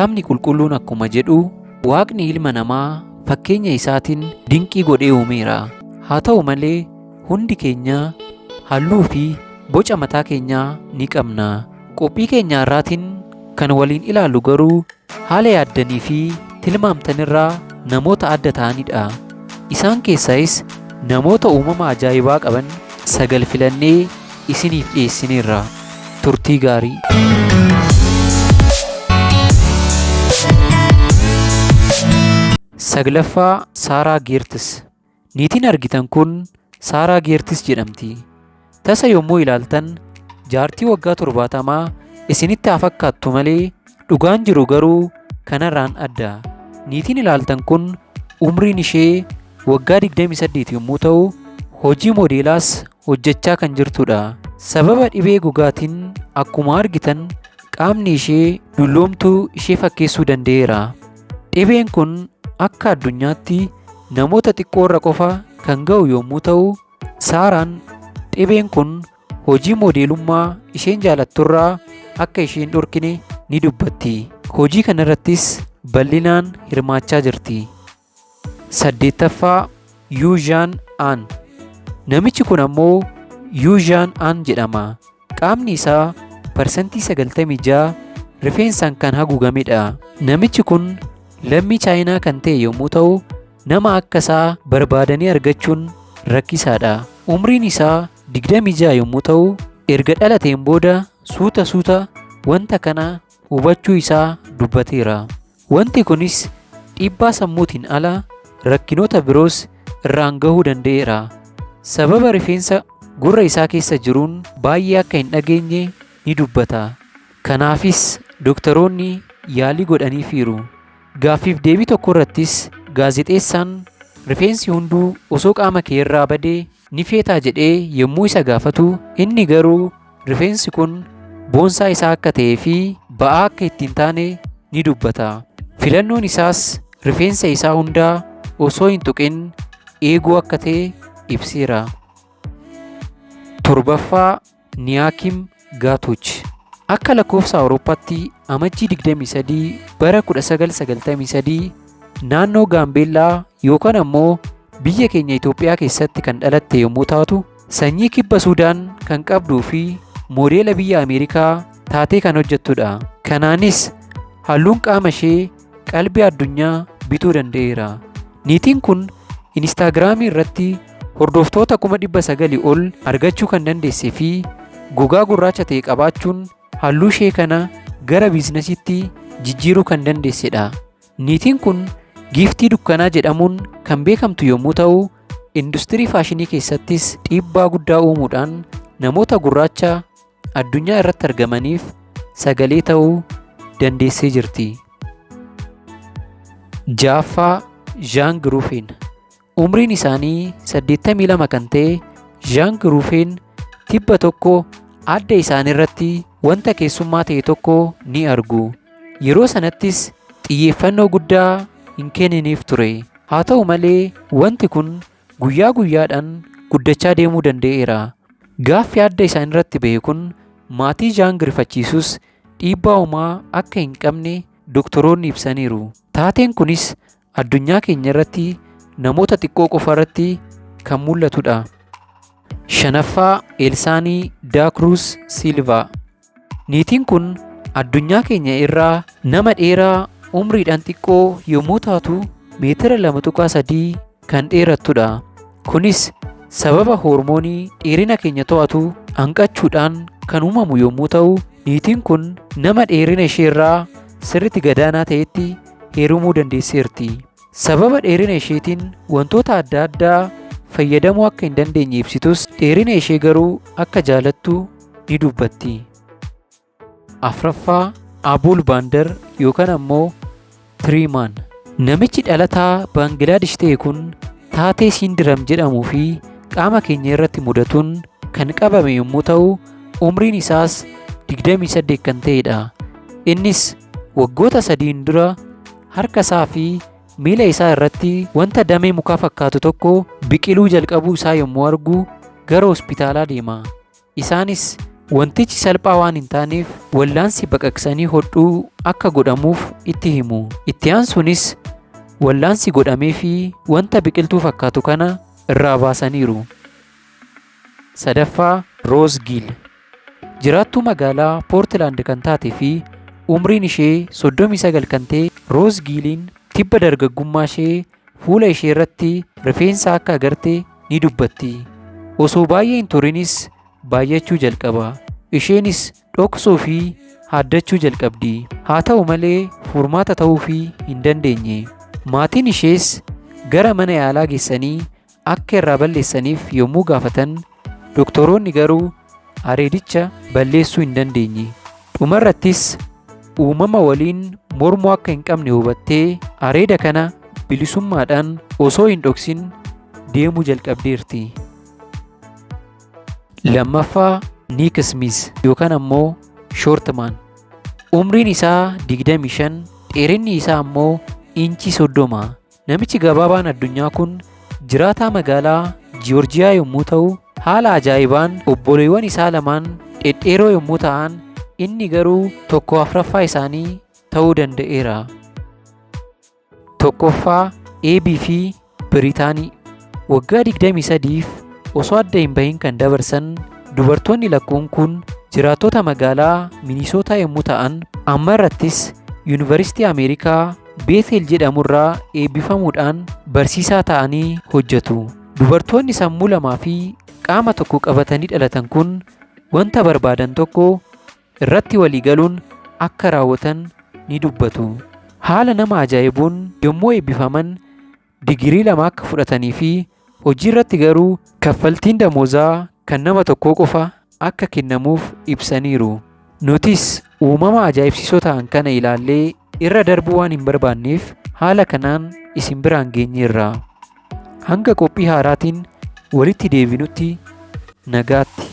Kitaabni qulqulluun akkuma jedhu Waaqni ilma namaa fakkeenya isaatiin dinqii godhee uumeera. Haa ta'u malee hundi keenya halluu fi boca mataa keenyaa ni qabna. Qophii keenya irraatiin kan waliin ilaallu garuu haala yaaddanii fi tilmaamtanirraa namoota adda ta'anidha. Isaan keessaayis namoota uumama ajaa'ibaa qaban 9 filannee isiniif dhiyeessineerra. Turtii gaarii. Saglaffaa Saaraa Geertis. Niitiin argitan kun Saaraa Geertis jedhamti. Tasa yommuu ilaaltan jaartii waggaa 70 isinitti haa fakkaattu malee dhugaan jiru garuu kanarraan adda. Niitiin ilaaltan kun umriin ishee waggaa 28 yommuu ta'u hojii moodeelaas hojjechaa kan jirtudha. Sababa dhibee gogaatiin akkuma argitan qaamni ishee dulloomtuu ishee fakkeessuu danda'eera. Dhibeen kun akka addunyaatti namoota xiqqoorra qofa kan ga'u yommuu ta'u Saaraan dhibeen kun hojii moodeelummaa isheen jaalatturraa akka isheen dhorkine ni dubbatti. Hojii kanarrattis bal'inaan hirmaachaa jirti. 8ffaa Yuuzhaan Aan. Namichi kun ammoo Yuuzhaan Aan jedhama. Qaamni isaa parsantii 96 rifeensaan kan haguugamedha. Namichi kun lammii chaayinaa kan ta'e yommuu ta'u nama akka isaa barbaadanii argachuun rakkisaadha. Umriin isaa 26 yommuu ta'u erga dhalateen booda suuta wanta kana hubachuu isaa dubbateera. Wanti kunis dhiibbaa sammuutiin ala rakkinoota biroos irraan gahuu danda'eera. Sababa rifeensa gurra isaa keessa jiruun baay'ee akka hin dhageenye ni dubbata. Kanaafis doktoroonni yaalii godhaniifiiru. Gaaffiif deebii tokko irrattis gaazexeessaan rifeensi hunduu osoo qaama kee irraa badee ni feetaa jedhee yommuu isa gaafatu inni garuu rifeensi kun boonsaa isaa akka ta'ee fi ba'aa akka ittiin taane ni dubbata. Filannoon isaas rifeensa isaa hundaa osoo hin tuqin eeguu akka ta'e ibseera. 7ffaa Niyaakim Gaatuch. Akka lakkoofsa Awurooppaatti amajjii 23 bara 1993 naannoo Gaambeellaa yookaan ammoo biyya keenya Itoophiyaa keessatti kan dhalatte yommuu taatu sanyii kibba Suudaan kan qabduu fi moodeela biyya Ameerikaa taatee kan hojjettudha. Kanaanis halluun qaama ishee qalbii addunyaa bituu danda'eera. Niitiin kun Inistaagiraamii irratti hordoftoota 900,000 ol argachuu kan dandeessee fi gogaa gurraacha ta'e qabaachuun halluu ishee kana gara biizinasiitti jijjiiruu kan dandeessedha. Niitiin kun giiftii dukkanaa jedhamuun kan beekamtu yommuu ta'u industirii faashinii keessattis dhiibbaa guddaa uumuudhaan namoota gurraacha addunyaa irratti argamaniif sagalee ta'uu dandeessee jirti. 6ffaa Zhaang Rufeen. Umriin isaanii 82 kan ta'e Zhaang Rufeen tibba tokko adda isaanii irratti wanta keessummaa ta'e tokko ni argu. Yeroo sanattis xiyyeeffannoo guddaa hin kenniniif ture. Haa ta'u malee wanti kun guyyaa guyyaadhaan guddachaa deemuu danda'eera. Gaaffi adda isaanii irratti ba'e kun maatii Zhaang rifachiisus dhiibbaa homaa akka hin qabne doktoroonni ibsaniiru. Taateen kunis addunyaa keenya irratti namoota xiqqoo qofa irratti kan mul'atudha. 5ffaa Elsaanii Daakruus Silvaa. Niitiin kun addunyaa keenya irraa nama dheeraa umriidhaan xiqqoo yommuu taatu meetira 2.3 kan dheerattudha. Kunis sababa hoormoonii dheerina keenya to'atu hanqachuudhaan kan uumamu yommuu ta'u niitiin kun nama dheerina ishee irraa sirriitti gadaanaa ta'etti heerumuu dandeesseerti. Sababa dheerina isheetiin wantoota adda addaa fayyadamuu akka hin dandeenye ibsitus dheerina ishee garuu akka jaalattu ni dubbatti. 4ffaa Abul Baandar yookaan ammoo Tiriimaan. Namichi dhalataa Baangilaadesh ta'e kun taatee Sindiram jedhamuu fi qaama keenya irratti mudatuun kan qabame yommuu ta'u umriin isaas 28 kan ta'edha. Innis waggoota 3 dura harka isaa fi miila isaa irratti wanta damee mukaa fakkaatu tokko biqiluu jalqabuu isaa yommuu argu gara hospitaalaa deema. Isaanis Wantichi salphaa waan hin taaneef wallaansi baqaqsanii hodhuu akka godhamuuf itti himu. Itti aansuunis wallaansi godhamee fi wanta biqiltuu fakkaatu kana irraa baasaniiru. Sadaffaa Roos Giil. Jiraattuu magaalaa Poortilaand kan taatee fi umriin ishee 39 kan ta'e Roos Giiliin tibba dargaggummaa ishee fuula ishee irratti rifeensa akka agarte ni dubbatti. Osoo baay'ee hin turinis baay'achuu jalqaba. Isheenis dhoksoo fi haaddachuu jalqabdi. Haa ta'u malee furmaata ta'uu hin dandeenye. Maatiin ishees gara mana yaalaa geessanii akka irraa balleessaniif yommuu gaafatan, doktoroonni garuu areedicha balleessuu hin dandeenye. Dhumarrattis uumama waliin mormuu akka hin qabne hubattee areeda kana bilisummaadhaan osoo hin dhoksin deemuu jalqabdeerti. Lammaffaa Niik Smiis yookaan ammoo Shoortmaan. Umriin isaa 25, dheerinni isaa ammoo inchii 30. Namichi gabaabaan addunyaa kun jiraataa magaalaa Jiyoorjiyaa yommuu ta'u, haala ajaa'ibaan obboleewwan isaa lamaan dhedheeroo yommuu ta'an, inni garuu 1/4 isaanii ta'uu danda'eera. Tokkoffaa Eebii fi Biriitaanii. Waggaa 23f osoo adda hin bahin kan dabarsan dubartoonni lakkuun kun jiraattota magaalaa Minisootaa yommuu ta'an, amma irrattis Yuunivarsiitii Ameerikaa Beethel jedhamurraa eebbifamuudhaan barsiisaa ta'anii hojjetu. Dubartoonni sammuu lamaa fi qaama tokko qabatanii dhalatan kun wanta barbaadan tokko irratti walii galuun akka raawwatan ni dubbatu. Haala nama ajaa'ibuun yommuu eebbifaman digirii 2 akka fudhatanii fi hojii irratti garuu kaffaltiin damoozaa kan nama tokkoo qofa akka kennamuuf ibsaniiru. Nutis uumama ajaa'ibsiisoo ta'an kana ilaallee irra darbuu waan hin barbaanneef haala kanaan isin biraan geenyeerra. Hanga qophii haaraatiin walitti deebinutti nagaatti.